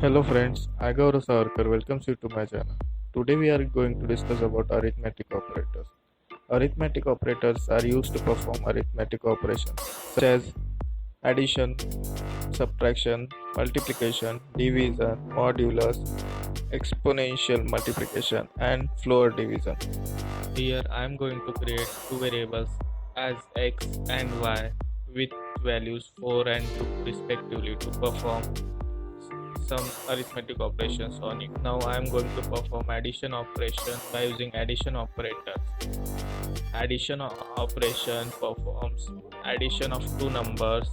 Hello friends, I Gaurav Savarkar welcomes you to my channel. Today we are going to discuss about arithmetic operators. Arithmetic operators are used to perform arithmetic operations such as addition, subtraction, multiplication, division, modulus, exponential multiplication, and floor division. Here I am going to create two variables as x and y with values 4 and 2 respectively to perform some arithmetic operations on it. Now I am going to perform addition operation by using addition operators. Operation performs addition of two numbers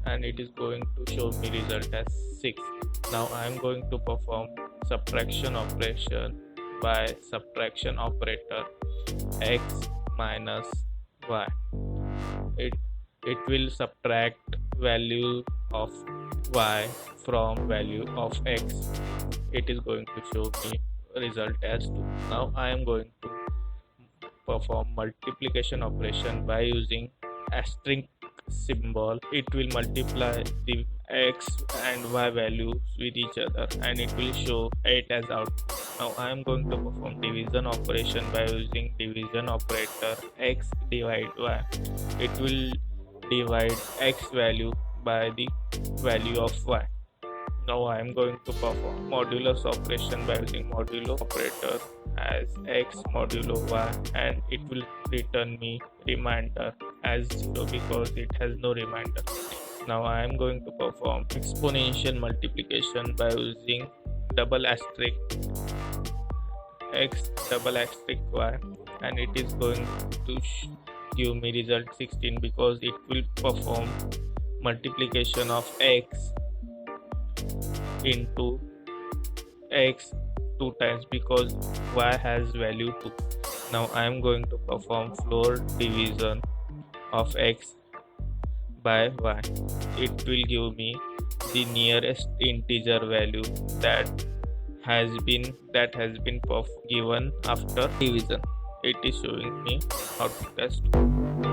and it is going to show me result as 6. Now I am going to perform subtraction operation by subtraction operator x minus y. It it will subtract value of y from value of x. It is going to show me result as 2. Now I am going to perform multiplication operation by using asterisk symbol. It will multiply the x and y values with each other and it will show 8 as output. Now I am going to perform division operation by using division operator x divide y. It will divide x value by the value of y. Now I am going to perform modulus operation by using modulo operator as x modulo y and it will return me remainder as 0 because it has no remainder. Now I am going to perform exponential multiplication by using double asterisk x double asterisk y and it is going to give me result 16 because it will perform multiplication of x into x 2 times because y has value 2. Now I am going to perform floor division of x by y. It will give me the nearest integer value that has been given after division. It is showing me output as 2.